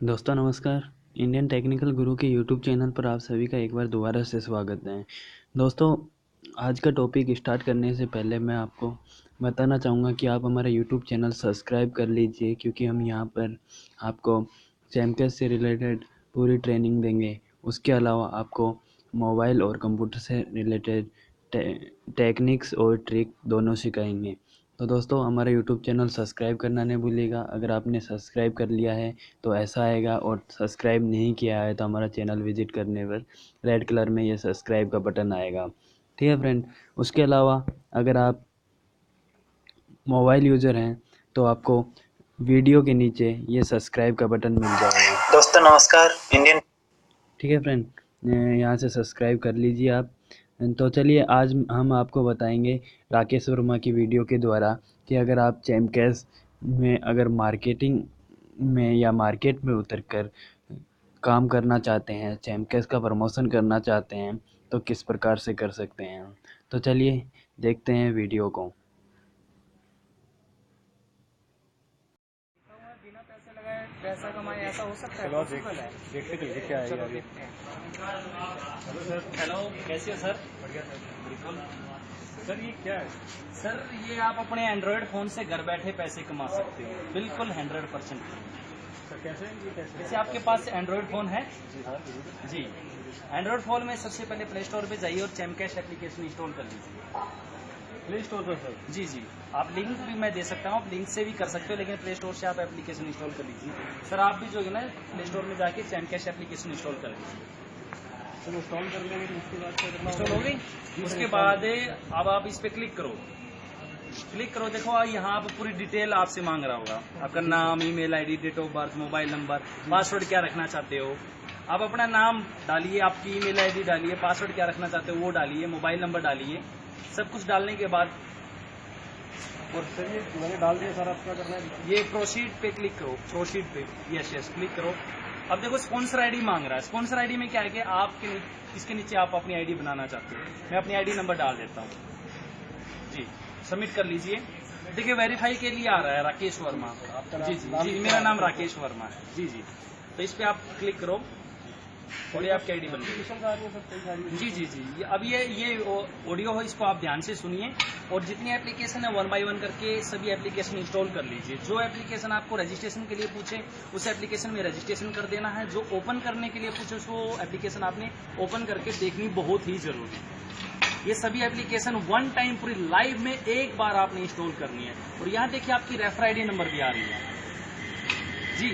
दोस्तों नमस्कार। Indian technical गुरु के यूट्यूब चैनल पर आप सभी का एक बार दोबारा से स्वागत है। दोस्तों आज का टॉपिक स्टार्ट करने से पहले मैं आपको बताना चाहूँगा कि आप हमारा यूट्यूब चैनल सब्सक्राइब कर लीजिए, क्योंकि हम यहाँ पर आपको चैमकेस से रिलेटेड पूरी ट्रेनिंग देंगे। उसके अलावा आपको मोबाइल और कंप्यूटर से रिलेटेड टेक्निक्स और ट्रिक दोनों सिखाएंगे। तो दोस्तों हमारा यूट्यूब चैनल सब्सक्राइब करना नहीं भूलिएगा। अगर आपने सब्सक्राइब कर लिया है तो ऐसा आएगा, और सब्सक्राइब नहीं किया है तो हमारा चैनल विजिट करने पर रेड कलर में ये सब्सक्राइब का बटन आएगा। ठीक है फ्रेंड। उसके अलावा अगर आप मोबाइल यूज़र हैं तो आपको वीडियो के नीचे ये सब्सक्राइब का बटन मिल जाएगा। दोस्तों नमस्कार। इंडियन ठीक है फ्रेंड, यहाँ से सब्सक्राइब कर लीजिए आप। तो चलिए आज हम आपको बताएंगे राकेश वर्मा की वीडियो के द्वारा कि अगर आप चैमकेस में अगर मार्केटिंग में या मार्केट में उतरकर काम करना चाहते हैं, चैमकेस का प्रमोशन करना चाहते हैं तो किस प्रकार से कर सकते हैं। तो चलिए देखते हैं वीडियो को। बिना पैसे लगाए पैसा कमाए, ऐसा हो सकता है? चलो पॉसिबल है? देखते चलिए क्या है। चलो देखते हैं। हेलो, कैसे हो सर? बढ़िया सर, बिल्कुल सर ये क्या है? सर, ये आप अपने एंड्रॉयड फ़ोन से घर बैठे पैसे कमा सकते हो, बिल्कुल 100%। सर कैसे ये कैसे? जैसे आपके पास एंड्रॉयड फ़ोन है जी हाँ जरूर। जी, एंड्रॉयड फ़ोन में सबसे पहले प्ले स्टोर पे जाइए और चैमकैश एप्लीकेशन इंस्टॉल कर लीजिए। प्ले स्टोर पर सर? जी जी, आप लिंक भी मैं दे सकता हूँ, आप लिंक से भी कर सकते हो, लेकिन प्ले स्टोर से आप एप्लीकेशन इंस्टॉल कर लीजिए। सर आप भी जो है ना प्ले स्टोर में जाके चैमकैश एप्लीकेशन इंस्टॉल कर लीजिए। सर इंस्टॉल कर लेंगे तो उसके बाद क्या करना इंस्टॉल हो गई? उसके बाद अब आप इस पे क्लिक करो। देखो यहाँ पर पूरी डिटेल आपसे मांग रहा होगा, आपका नाम, email ID, date of birth, mobile number, password क्या रखना चाहते हो। आप अपना नाम डालिए, आपकी ईमेल आईडी डालिए, पासवर्ड क्या रखना चाहते हो वो डालिए, मोबाइल नंबर डालिए। सब कुछ डालने के बाद और सर ये मैंने डाल दिया सर, आप क्या करना है? ये प्रोसीड पे क्लिक करो, प्रोसीड पे यस क्लिक करो। अब देखो स्पॉन्सर आईडी मांग रहा है। स्पॉन्सर आईडी में क्या है कि आपके इसके नीचे आप अपनी आईडी बनाना चाहते हो। मैं अपनी आईडी नंबर डाल देता हूँ जी, सबमिट कर लीजिए। देखिए वेरीफाई के लिए आ रहा है राकेश वर्मा। जी जी जी, मेरा नाम राकेश वर्मा है। जी जी, तो इस पे आप क्लिक करो और ये आपकी आईडी बन गई। जी जी जी, अब ये ऑडियो हो, इसको आप ध्यान से सुनिए और जितनी एप्लीकेशन है 1 बाय 1 करके सभी एप्लीकेशन इंस्टॉल कर लीजिए। जो एप्लीकेशन आपको रजिस्ट्रेशन के लिए पूछे उस एप्लीकेशन में रजिस्ट्रेशन कर देना है। जो ओपन करने के लिए पूछे उसको एप्लीकेशन आपने ओपन करके देखनी बहुत ही जरूरी है। ये सभी एप्लीकेशन वन टाइम पूरी लाइव में एक बार आपने इंस्टॉल करनी है। और यहाँ देखिए आपकी रेफर आईडी नंबर भी आ रही है। जी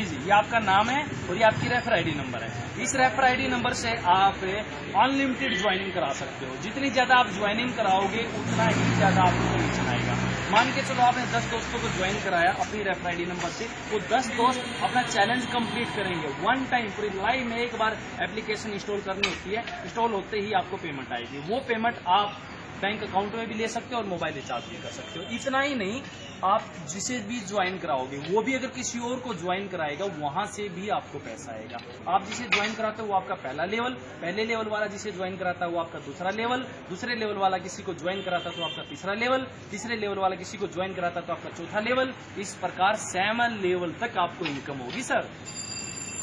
जी, ये आपका नाम है और ये आपकी रेफर आईडी नंबर है। इस रेफर आईडी नंबर से आप अनलिमिटेड ज्वाइनिंग करा सकते हो। जितनी ज्यादा आप ज्वाइनिंग कराओगे उतना ही ज्यादा आपको कमीशन आएगा। मान के चलो आपने 10 दोस्तों को ज्वाइन कराया अपनी रेफर आईडी नंबर से, वो 10 दोस्त अपना चैलेंज कंप्लीट करेंगे। वन टाइम पूरी लाइव में एक बार एप्लीकेशन इंस्टॉल करनी होती है। इंस्टॉल होते ही आपको पेमेंट आएगी। वो पेमेंट आप बैंक अकाउंट में भी ले सकते हो और मोबाइल रिचार्ज भी कर सकते हो। इतना ही नहीं, आप जिसे भी ज्वाइन कराओगे वो भी अगर किसी और को ज्वाइन कराएगा वहां से भी आपको पैसा आएगा। आप जिसे ज्वाइन कराते हो वो आपका पहला लेवल, पहले लेवल वाला जिसे ज्वाइन कराता है वो आपका दूसरा लेवल, दूसरे लेवल वाला किसी को ज्वाइन कराता तो आपका तीसरा लेवल, तीसरे लेवल वाला किसी को ज्वाइन कराता तो आपका चौथा लेवल। इस प्रकार 7 लेवल तक आपको इनकम होगी। सर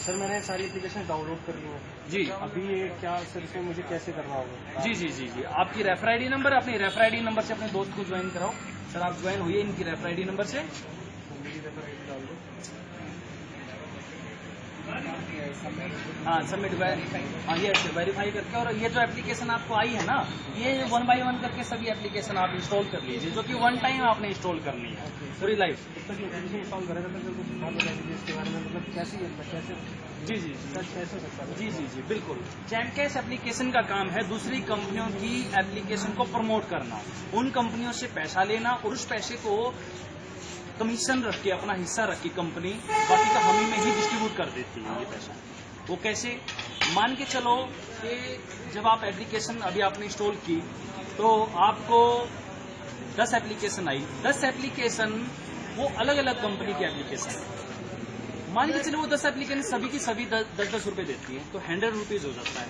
मैंने सारी एप्लीकेशन डाउनलोड कर ली है जी, अभी। ये क्या सर इसमें मुझे कैसे करना होगा? जी, आपकी रेफर आईडी नंबर, अपनी रेफर आईडी नंबर से अपने दोस्त को ज्वाइन कराओ। सर आप ज्वाइन होइए इनकी रेफर आईडी नंबर से। मेरी रेफर आईडी डाल दो। हाँ सबमिट, हाँ ये वेरीफाई करके। और ये जो एप्लीकेशन आपको आई है ना, ये 1 बाय 1 करके सभी एप्लीकेशन आप इंस्टॉल कर लीजिए, जो कि वन टाइम आपने इंस्टॉल करनी है पूरी लाइफ। इंस्टॉल करेगा तो कुछ बात बता दीजिए इसके बारे में, मतलब कैसे जी कैसे सकता है? जी बिल्कुल। चैमकैश एप्लीकेशन का काम है दूसरी कंपनियों की एप्लीकेशन को प्रमोट करना, उन कंपनियों से पैसा लेना और उस पैसे को कमीशन रख के, अपना हिस्सा रख के कंपनी बाकी का हमी में ही डिस्ट्रीब्यूट कर देती है ये पैसा। वो कैसे? मान के चलो कि जब आप एप्लीकेशन अभी आपने इंस्टॉल की तो आपको 10 एप्लीकेशन आई। 10 एप्लीकेशन वो अलग अलग कंपनी की एप्लीकेशन है। मान के चलो वो 10 एप्लीकेशन सभी की सभी 10-10 रुपए देती है, तो 100 रुपीज हो जाता है।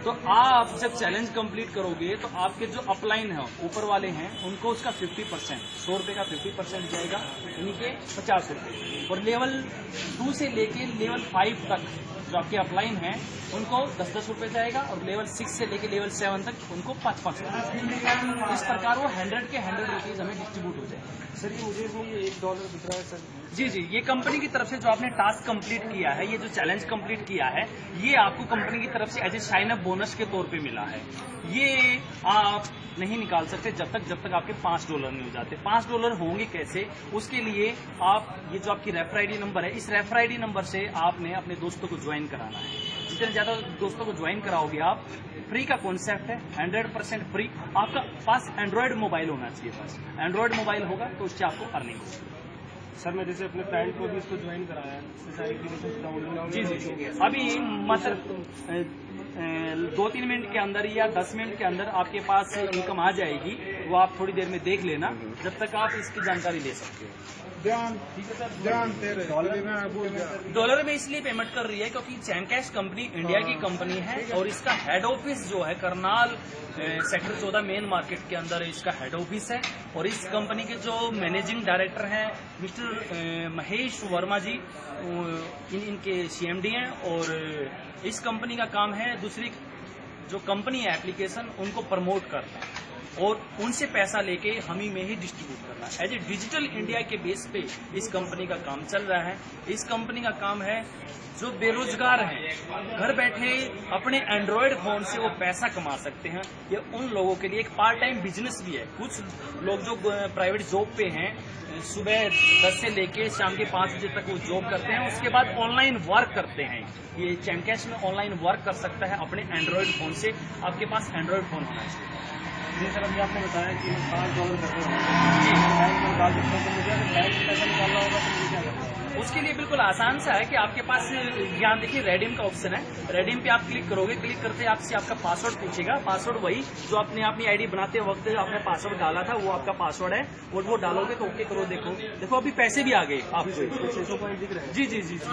तो आप जब चैलेंज कंप्लीट करोगे तो आपके जो अपलाइन है ऊपर वाले हैं उनको उसका 50%, 100 रुपये का 50% जाएगा, यानी कि 50 रुपये। और लेवल 2 से लेके लेवल 5 तक जो आपके अपलाइन हैं उनको 10-10 रुपये जाएगा, और लेवल 6 से लेके लेवल 7 तक उनको 5-5 रुपये। इस प्रकार वो 100 के 100 रुपीज़ हमें डिस्ट्रीब्यूट हो जाएंगे। सर ये मुझे इसमें ये $1 दिख रहा है सर। जी जी, ये कंपनी की तरफ से जो आपने टास्क कंप्लीट किया है, ये जो चैलेंज कंप्लीट किया है, ये आपको कंपनी की तरफ से as a sign up bonus के तौर पे मिला है। ये आप नहीं निकाल सकते जब तक आपके $5 नहीं हो जाते। $5 होंगे कैसे, उसके लिए आप ये जो आपकी रेफर आईडी नंबर है, इस रेफर आईडी नंबर से आपने अपने दोस्तों को ज्वाइन कराना है। जितने ज्यादा दोस्तों को ज्वाइन कराओगे आप, फ्री का कॉन्सेप्ट है, 100% फ्री। आपका पास एंड्रॉयड मोबाइल होना चाहिए, बस एंड्रॉयड मोबाइल होगा तो उससे आपको अर्निंग होगी। सर मैं जैसे अपने फ्रेंड को भी इसको ज्वाइन कराया है, इससे सारी एप्लीकेशन डाउनलोड। जी जी जी, अभी मात्र 2-3 मिनट के अंदर या 10 मिनट के अंदर आपके पास इनकम आ जाएगी, वो आप थोड़ी देर में देख लेना, जब तक आप इसकी जानकारी ले सकते हो। डॉलर में इसलिए पेमेंट कर रही है क्योंकि चैनकैश कंपनी इंडिया की कंपनी है, और इसका हेड ऑफिस जो है करनाल सेक्टर 14 मेन मार्केट के अंदर इसका हेड ऑफिस है। और इस कंपनी के जो मैनेजिंग डायरेक्टर हैं मिस्टर महेश वर्मा जी, इनके CMD हैं। और इस कंपनी का काम है दूसरी जो कंपनी है एप्लीकेशन उनको प्रमोट करना और उनसे पैसा लेके हम ही में ही डिस्ट्रीब्यूट करना। एज ए डिजिटल इंडिया के बेस पे इस कंपनी का काम चल रहा है। इस कंपनी का काम है जो बेरोजगार हैं घर बैठे अपने एंड्रॉयड फोन से वो पैसा कमा सकते हैं, ये उन लोगों के लिए एक पार्ट टाइम बिजनेस भी है। कुछ लोग जो प्राइवेट जॉब पे हैं, सुबह 10 से लेके शाम के 5 बजे तक वो जॉब करते हैं, उसके बाद ऑनलाइन वर्क करते हैं। ये चैनकैश में ऑनलाइन वर्क कर सकता है अपने एंड्रॉयड फोन से। आपके पास एंड्रॉयड फोन होना चाहिए। जी सर, अभी आपने बताया कि $5 कर रहे हो जी, बैंक में डाल सकते हैं, तो मुझे अगर बैंक में पैसा निकालना होगा तो मुझे क्या करना है? उसके लिए बिल्कुल आसान सा है कि आपके पास यहाँ देखिए रेडीम का ऑप्शन है। रेडीम पे आप क्लिक करोगे, क्लिक करते आपसे आपका पासवर्ड पूछेगा। पासवर्ड वही जो आपने अपनी आईडी बनाते वक्त आपने पासवर्ड डाला था, वो आपका पासवर्ड है, और वो डालोगे तो ओके करो। देखो अभी पैसे भी आ गए आपको, 600 पॉइंट दिख रहे हैं। जी जी जी जी,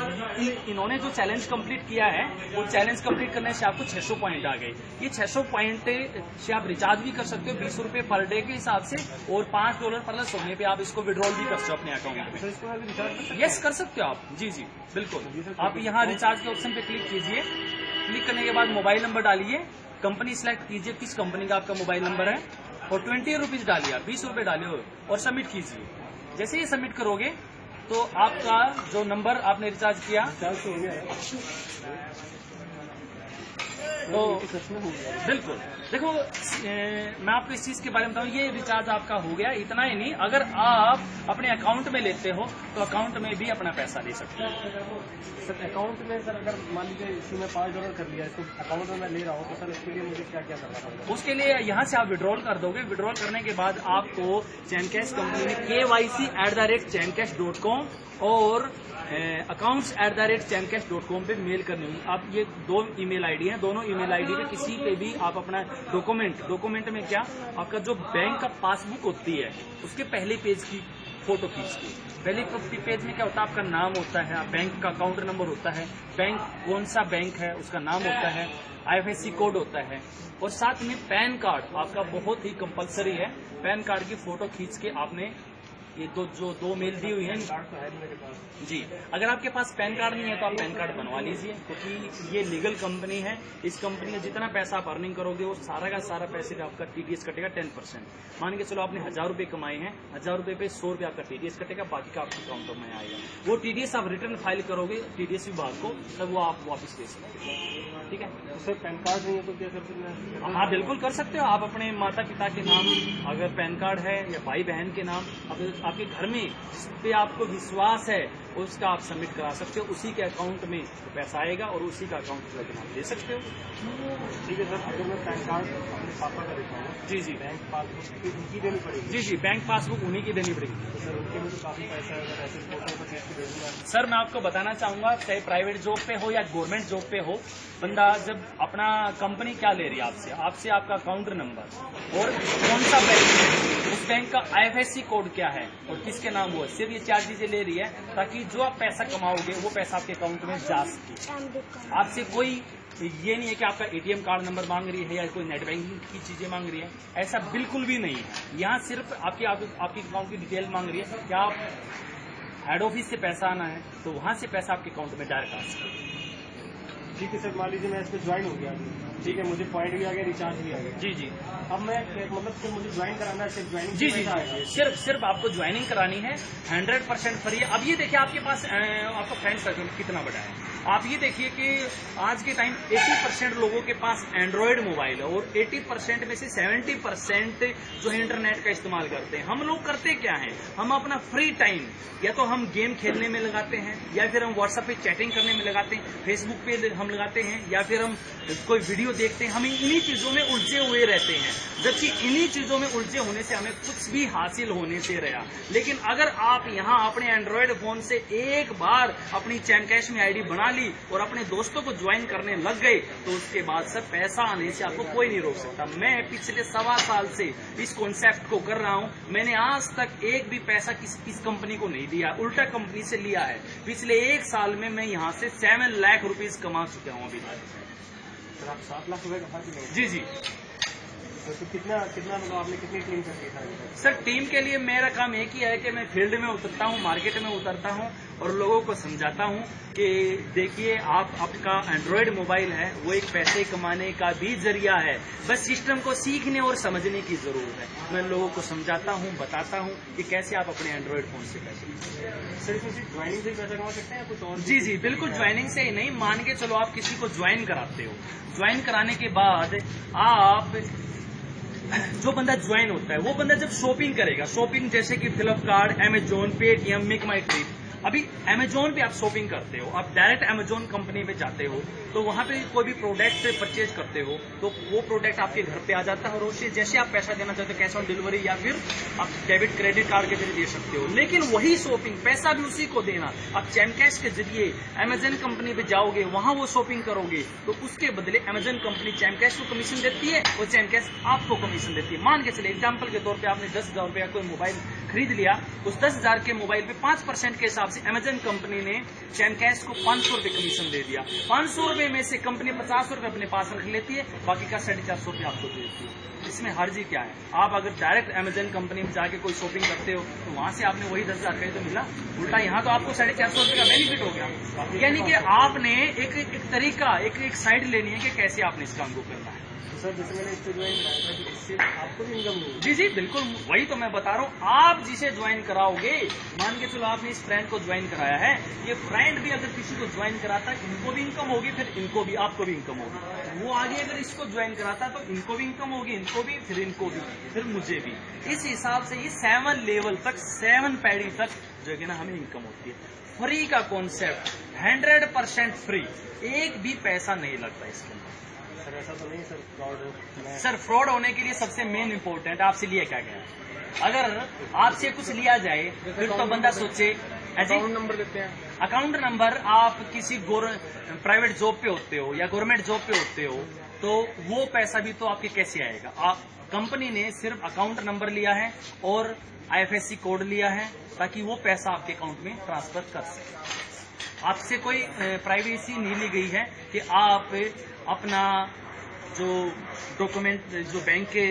इन्होंने जो चैलेंज कंप्लीट किया है वो चैलेंज कंप्लीट करने से आपको 600 पॉइंट आ गए। ये 600 पॉइंट से आप रिचार्ज भी कर सकते हो 20 रुपए पर डे के हिसाब से, और $5 प्लस होने पे आप इसको विड्रॉल भी कर सकते हो अपने अकाउंट में। सर इसको अभी रिचार्ज यस कर सकते हो आप। जी जी बिल्कुल, आप यहाँ रिचार्ज के ऑप्शन पे क्लिक कीजिए। क्लिक करने के बाद मोबाइल नंबर डालिए, कंपनी सिलेक्ट कीजिए किस कंपनी का आपका मोबाइल नंबर है, और 20 रुपीज डालिए, 20 रुपए डालिए और सबमिट कीजिए। जैसे ही सबमिट करोगे तो आपका जो नंबर आपने रिचार्ज किया हो गया तो बिल्कुल। देखो मैं आपको इस चीज के बारे में बताऊं, ये रिचार्ज आपका हो गया। इतना ही नहीं, अगर आप अपने अकाउंट में लेते हो तो अकाउंट में भी अपना पैसा ले सकते हो। सर अकाउंट में सर अगर मान लीजिए इसी में $5 कर लिया, इसको अकाउंट में मैं ले रहा हूँ, तो सर इसके लिए मुझे क्या क्या करना पड़ेगा? उसके लिए यहाँ से आप विड्रॉल कर दोगे। विड्रॉल करने के बाद आपको चैनकैश कंपनी में KYC@chaincashcom और accounts@chaincashcom पे मेल करनी होगी। आप ये 2 ईमेल आईडी हैं, दोनों ईमेल आईडी पे किसी पे भी आप अपना डॉक्यूमेंट में क्या आपका जो बैंक का पासबुक होती है उसके पहले पेज की फोटो खींच के, पहले पेज में क्या होता है, आपका नाम होता है, बैंक का अकाउंट नंबर होता है, बैंक कौन सा बैंक है उसका नाम होता है, IFSC कोड होता है, और साथ में पैन कार्ड आपका बहुत ही कंपलसरी है। पैन कार्ड की फोटो खींच के आपने ये जो दो मेल दी हुई है जी, अगर आपके पास पैन कार्ड नहीं है तो आप पैन कार्ड बनवा लीजिए, क्योंकि ये लीगल कंपनी है। इस कंपनी में जितना पैसा आप अर्निंग करोगे वो सारा का सारा पैसे का आपका TDS कटेगा 10%। मान के चलो आपने 1000 रुपए कमाए हैं, 1000 रुपए पे 100 रुपए आपका TDS कटेगा, बाकी का आपके अकाउंट में आएगा। वो TDS आप रिटर्न फाइल करोगे TDS विभाग को, तब वो आप वापस दे सकते हो। ठीक है सर, पैन कार्ड नहीं है तो क्या सर? हाँ बिल्कुल कर सकते हो। आप अपने माता पिता के नाम अगर पैन कार्ड है, या भाई बहन के नाम, आपके घर में जिस पे आपको विश्वास है उसका आप सबमिट करा सकते हो। उसी के अकाउंट में पैसा आएगा और उसी का अकाउंट लेकिन आप दे सकते हो। ठीक है सर, अगर मैं पैन कार्ड अपने पापा का देता हूँ, जी जी, बैंक पासबुक उनकी देनी पड़ेगी? जी जी, बैंक पासबुक उन्हीं की देनी पड़ेगी। तो सर उनके में तो काफी पैसा है, अगर ऐसे फोटो को खींच के भेजूंगा सर मैं आपको बताना चाहूंगा, चाहे प्राइवेट जॉब पे हो या गवर्नमेंट जॉब पे हो, बंदा जब अपना कंपनी क्या ले रही है आपसे आपका अकाउंट नंबर और कौन सा बैंक है, उस बैंक का IFSC कोड क्या है और किसके नाम वो है, सिर्फ ये 4 चीजें ले रही है ताकि जो आप पैसा कमाओगे वो पैसा आपके अकाउंट में जा सके। आपसे कोई ये नहीं है कि आपका ATM कार्ड नंबर मांग रही है या कोई नेट बैंकिंग की चीजें मांग रही है, ऐसा बिल्कुल भी नहीं है। यहाँ सिर्फ आपकी अकाउंट की डिटेल मांग रही है कि आप हेड ऑफिस से पैसा आना है तो वहां से पैसा आपके अकाउंट में डायरेक्ट आ सकता है। ठीक है सर, मान लीजिए मैं इस पर ज्वाइन हो गया अभी, ठीक है, मुझे पॉइंट भी आ गया, रिचार्ज भी आ गया। जी अब मैं मतलब सिर्फ मुझे ज्वाइन कराना है, सिर्फ ज्वाइनिंग जी सिर्फ आपको ज्वाइनिंग करानी है, 100% फ्री है। अब ये देखिए आपके पास आपका फ्रेंड सर्कल कितना बड़ा है। आप ये देखिए कि आज के टाइम 80% लोगों के पास एंड्रॉयड मोबाइल है और 80% में से 70% जो है इंटरनेट का इस्तेमाल करते हैं। हम लोग करते क्या हैं, हम अपना फ्री टाइम या तो हम गेम खेलने में लगाते हैं या फिर हम व्हाट्सएप पे चैटिंग करने में लगाते हैं, फेसबुक पे हम लगाते हैं या फिर हम कोई वीडियो देखते हैं। हम इन्हीं चीजों में उलझे हुए रहते हैं, जबकि इन्हीं चीजों में उलझे होने से हमें कुछ भी हासिल होने से रहा। लेकिन अगर आप यहाँ अपने एंड्रॉयड फोन से एक बार अपनी चैमकैश में आईडी बना ली और अपने दोस्तों को ज्वाइन करने लग गए तो उसके बाद सर पैसा आने से आपको कोई नहीं रोक सकता। मैं पिछले 1.25 साल से इस कॉन्सेप्ट को कर रहा हूँ। मैंने आज तक एक भी पैसा किस कंपनी को नहीं दिया, उल्टा कंपनी से लिया है। पिछले 1 साल में मैं यहाँ से 7 लाख रुपीज कमा चुका हूँ अभी तक। सर आप 7 लाख रुपए कमा चुके हैं? जी तो कितना मतलब आपने कितनी टीम कर दी था? सर टीम के लिए मेरा काम एक ही है कि मैं फील्ड में उतरता हूँ, मार्केट में उतरता हूँ और लोगों को समझाता हूँ कि देखिए आपका एंड्रॉयड मोबाइल है वो एक पैसे कमाने का भी जरिया है, बस सिस्टम को सीखने और समझने की जरूरत है। मैं लोगों को समझाता हूँ, बताता हूँ कि कैसे आप अपने एंड्रॉयड फोन से पैसे। सर इसमें सिर्फ ज्वाइनिंग से पैसा कमा सकते हैं या कुछ और? जी बिल्कुल, ज्वाइनिंग से ही नहीं। मान के चलो आप किसी को ज्वाइन कराते हो, ज्वाइन कराने के बाद आप जो बंदा ज्वाइन होता है वो बंदा जब शॉपिंग करेगा, शॉपिंग जैसे कि फ्लिपकार्ट, Amazon, Paytm, मेक माई ट्रिप, अभी Amazon पे आप शॉपिंग करते हो, आप डायरेक्ट Amazon कंपनी में जाते हो तो वहां पे कोई भी प्रोडक्ट परचेज करते हो तो वो प्रोडक्ट आपके घर पे आ जाता है और उससे जैसे आप पैसा देना चाहते हो कैश ऑन डिलीवरी या फिर आप डेबिट क्रेडिट कार्ड के जरिए दे सकते हो। लेकिन वही शॉपिंग पैसा भी उसी को देना, आप चैमकैश के जरिए Amazon कंपनी पे जाओगे, वहां वो शॉपिंग करोगे तो उसके बदले Amazon कंपनी चैमकैश को कमीशन देती है और चैमकैश आपको कमीशन देती है। मान के चले एग्जाम्पल के तौर पर आपने 10,000 रुपया कोई मोबाइल खरीद लिया, उस 10,000 के मोबाइल पे 5% के हिसाब से Amazon कंपनी ने चैमकैश को 500 रुपये कमीशन दे दिया। 500 रुपये में से कंपनी 50 रुपये अपने पास रख लेती है, बाकी का 450 रुपये आपको दे देती है। इसमें हर्जी क्या है? आप अगर डायरेक्ट Amazon कंपनी में जाके कोई शॉपिंग करते हो तो वहां से आपने वही 10,000 रुपये तो मिला, उल्टा यहाँ तो आपको 450 रुपये का बेनिफिट हो गया। यानी कि आपने एक तरीका एक साइड लेनी है कि कैसे आपने इस काम को करना है। सर जैसे मैंने इससे ज्वाइन कराया था तो इससे आपको भी इनकम मिली? जी बिल्कुल, वही तो मैं बता रहा हूँ। आप जिसे ज्वाइन कराओगे, मान के चलो आपने इस फ्रेंड को ज्वाइन कराया है, ये फ्रेंड भी अगर किसी को ज्वाइन कराता है इनको भी इनकम होगी, फिर इनको भी, आपको भी इनकम होगी। वो आगे अगर इसको ज्वाइन कराता तो इनको भी इनकम होगी, इनको भी, फिर इनको भी, फिर मुझे भी। इस हिसाब से ये 7 लेवल तक, 7 पैड़ी तक जो है ना हमें इनकम होती है। फ्री का कॉन्सेप्ट 100% फ्री, एक भी पैसा नहीं लगता इसके अंदर। सर ऐसा तो नहीं सर फ्रॉड हो? सर फ्रॉड होने के लिए सबसे मेन इंपॉर्टेंट आपसे लिया क्या गया। अगर आपसे कुछ लिया जाए फिर तो बंदा सोचे। अकाउंट नंबर देते हैं, अकाउंट नंबर आप किसी प्राइवेट जॉब पे होते हो या गवर्नमेंट जॉब पे होते हो तो वो पैसा भी तो आपके कैसे आएगा। आप कंपनी ने सिर्फ अकाउंट नंबर लिया है और IFSC कोड लिया है ताकि वो पैसा आपके अकाउंट में ट्रांसफर कर सके। आपसे कोई प्राइवेसी नहीं ली गई है कि आप अपना जो डॉक्यूमेंट जो बैंक के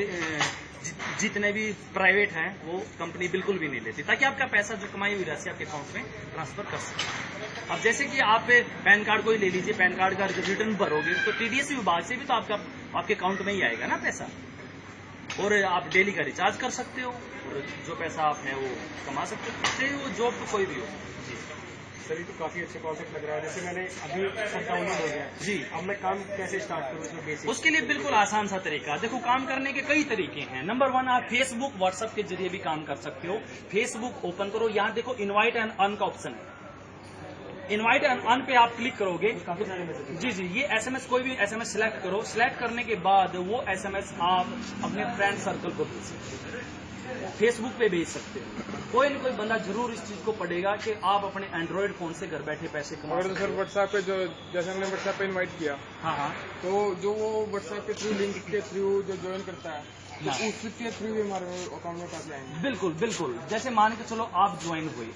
जितने भी प्राइवेट हैं वो कंपनी बिल्कुल भी नहीं लेती, ताकि आपका पैसा जो कमाई हुई राशि आपके अकाउंट में ट्रांसफर कर सके। अब जैसे कि आप पैन कार्ड को ही ले लीजिए, पैन कार्ड का रिटर्न भरोगे तो TDS विभाग से भी तो आपके अकाउंट में ही आएगा ना पैसा, और आप डेली का रिचार्ज कर सकते हो और जो पैसा आप है वो कमा सकते हो, चाहे वो जॉब तो कोई भी हो। जी सर ये तो काफी अच्छा कॉन्सेप्ट लग रहा है। जैसे मैंने अभी सब डाउनलोड हो गया जी, अब मैं काम कैसे स्टार्ट करूँ इसमें बेसिक? उसके लिए बिल्कुल आसान सा तरीका। देखो काम करने के कई तरीके हैं। नंबर 1, आप फेसबुक व्हाट्सएप के जरिए भी काम कर सकते हो। फेसबुक ओपन करो, यहाँ देखो इनवाइट एंड अर्न का ऑप्शन है। इनवाइट एंड अर्न पे आप क्लिक करोगे काफी सारे मैसेज। जी ये SMS, कोई भी SMS सिलेक्ट करो। सिलेक्ट करने के बाद वो SMS आप अपने फ्रेंड सर्कल को भेज सकते हो। फेसबुक पे भेज सकते हो। कोई न कोई बंदा जरूर इस चीज को पढ़ेगा कि आप अपने एंड्रॉइड फोन से घर बैठे पैसे कमा और सकते सर हो। व्हाट्सएप पे जो जैसे हमने व्हाट्सएप पे इनवाइट किया, हाँ हाँ तो जो वो व्हाट्सएप के थ्रू लिंक के थ्रू जो ज्वाइन करता है, तो हाँ। उसके थ्रू भी हमारे अकाउंट में पैसे आएंगे। बिल्कुल बिल्कुल, जैसे मान के चलो आप ज्वाइन हुए,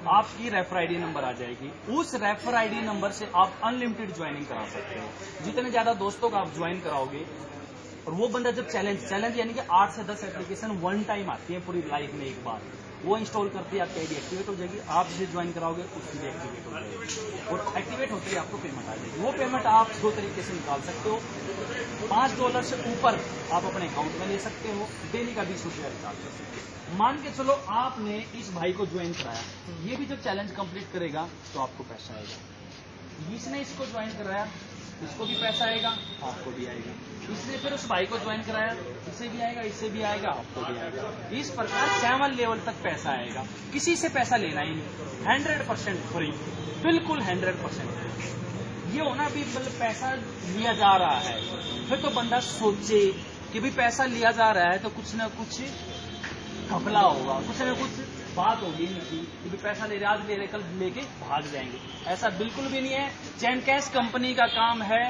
आपकी रेफर आईडी नंबर आ जाएगी, उस रेफर आईडी नंबर से आप अनलिमिटेड ज्वाइनिंग करा सकते हो। जितने ज्यादा दोस्तों को आप ज्वाइन कराओगे, और वो बंदा जब चैलेंज यानी कि 8 से 10 एप्लीकेशन वन टाइम आती है पूरी लाइफ में एक बार, वो इंस्टॉल करती है, आपकी आईडी एक्टिवेट हो जाएगी, आप जिसे ज्वाइन कराओगे उसकी भी एक्टिवेट हो जाएगी, और एक्टिवेट होते ही आपको पेमेंट आ जाएगी। वो पेमेंट आप 2 तरीके से निकाल सकते हो। $5 से ऊपर आप अपने अकाउंट में ले सकते हो, डेली का 20 रुपया रिचार्ज कर सकते हो। मान के चलो आपने इस भाई को ज्वाइन कराया, ये भी जब चैलेंज कंप्लीट करेगा तो आपको पैसा आएगा। इसने इसको ज्वाइन कराया, इसको भी पैसा आएगा, आपको भी आएगा। इसने फिर उस भाई को ज्वाइन कराया, इसे भी आएगा, इससे भी आएगा, आपको भी आएगा। इस प्रकार 7 लेवल तक पैसा आएगा। किसी से पैसा लेना ही नहीं, 100% फ्री, बिल्कुल 100% फ्री। ये होना भी मतलब पैसा लिया जा रहा है, फिर तो बंदा सोचे कि भाई पैसा लिया जा रहा है तो कुछ ना कुछ घपला होगा, कुछ ना कुछ बात होगी इनकी कि भी पैसा ले रहे, आज ले रहे, कल लेके भाग जाएंगे। ऐसा बिल्कुल भी नहीं है। चैनकैश कंपनी का काम है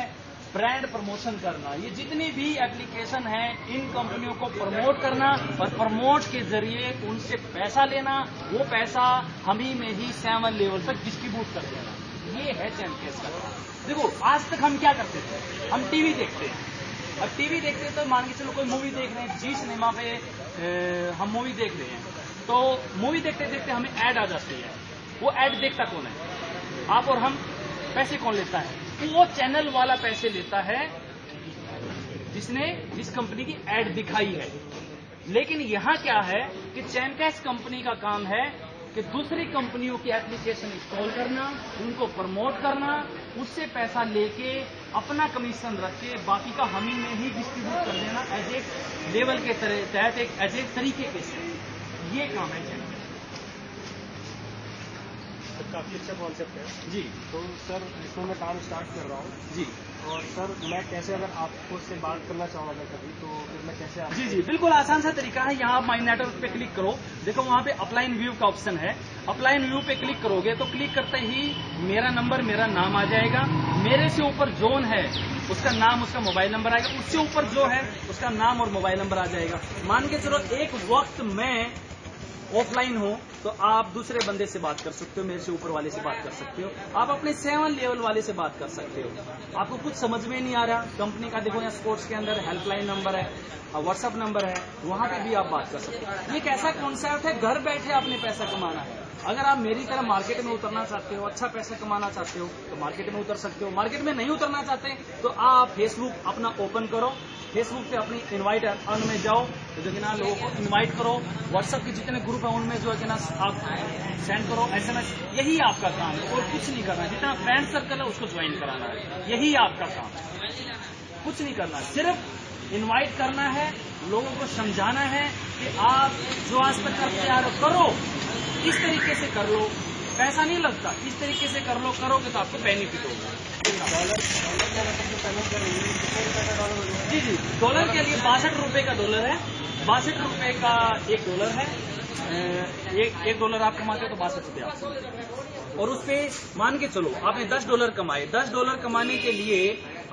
ब्रांड प्रमोशन करना। ये जितनी भी एप्लीकेशन है, इन कंपनियों को प्रमोट करना और प्रमोट के जरिए उनसे पैसा लेना, वो पैसा हम ही में ही 7 लेवल तक डिस्ट्रीब्यूट कर देना। ये है चैनकैश का काम। देखो आज तक हम क्या करते थे, हम टीवी देखते हैं। अब टीवी देखते हैं तो मान के चलो कोई मूवी देख रहे हैं, जी सिनेमा पे हम मूवी देख रहे हैं, तो मूवी देखते देखते हमें ऐड आ जाती है। वो ऐड देखता कौन है, आप और हम। पैसे कौन लेता है, वो चैनल वाला पैसे लेता है जिसने जिस कंपनी की ऐड दिखाई है। लेकिन यहाँ क्या है कि चैनकैश कंपनी का काम है कि दूसरी कंपनियों की एप्लीकेशन इंस्टॉल करना, उनको प्रमोट करना, उससे पैसा लेके अपना कमीशन रख के बाकी का हम ही में ही डिस्ट्रीब्यूट कर देना एज ए लेवल के तहत, एक एज ए तरीके के से। ये काम है चैनकैश। काफी अच्छा कॉन्सेप्ट है जी तो सर, इसमें मैं काम स्टार्ट कर रहा हूँ। जी और सर, मैं कैसे, अगर आपको से बात करना चाहूँगा अगर कभी, तो फिर मैं कैसे जी जी बिल्कुल आसान सा तरीका है। यहाँ आप माई नेटवर्क पे क्लिक करो, देखो वहाँ पे अपलाइन व्यू का ऑप्शन है। अपलाइन व्यू पे क्लिक करोगे तो क्लिक करते ही मेरा नंबर, मेरा नाम आ जाएगा। मेरे से ऊपर जोन है उसका नाम, उसका मोबाइल नंबर आएगा। उससे ऊपर जो है उसका नाम और मोबाइल नंबर आ जाएगा। मान के चलो एक वक्त में ऑफलाइन हो तो आप दूसरे बंदे से बात कर सकते हो, मेरे से ऊपर वाले से बात कर सकते हो, आप अपने 7 लेवल वाले से बात कर सकते हो। आपको कुछ समझ में नहीं आ रहा कंपनी का, देखो यहाँ स्पोर्ट्स के अंदर हेल्पलाइन नंबर है, व्हाट्सएप नंबर है, वहां पे भी आप बात कर सकते हो। ये एक ऐसा कॉन्सेप्ट है, घर बैठे आपने पैसा कमाना है। अगर आप मेरी तरह मार्केट में उतरना चाहते हो, अच्छा पैसा कमाना चाहते हो, तो मार्केट में उतर सकते हो। मार्केट में नहीं उतरना चाहते तो आप फेसबुक अपना ओपन करो, फेसबुक पे अपनी इनवाइट ऑन में जाओ, तो जो कि ना लोगों को इनवाइट करो। व्हाट्सएप के जितने ग्रुप है उनमें जो है कि ना आप सेंड करो SMS। यही आपका काम है और कुछ नहीं करना। जितना फ्रेंड सर्कल है उसको ज्वाइन कराना है, यही आपका काम है। कुछ नहीं करना, सिर्फ इनवाइट करना है, लोगों को समझाना है कि आप जो आज तक करते आ रहे हो करो, इस तरीके से कर लो, पैसा नहीं लगता, इस तरीके से कर लो, करोगे तो आपको बेनिफिट होगा। जी जी, डॉलर के लिए 62 रुपए का डॉलर है, 62 रुपए का $1 है। एक $1 आप कमाते हो तो 62 रुपये आप, और उस पे मान के चलो आपने $10 कमाए। $10 कमाने के लिए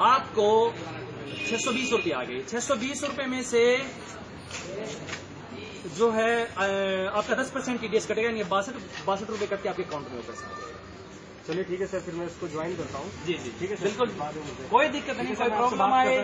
आपको 620 रुपये आ गए। 620 रुपये में से जो है आपका 10% TDS कटेगा, यानी 62 रुपये करके आपके अकाउंट में पैसा। चलिए ठीक है सर, फिर मैं इसको ज्वाइन करता हूँ। जी जी ठीक है सर, बिल्कुल, बाद में मुझे कोई दिक्कत नहीं, कोई प्रॉब्लम आए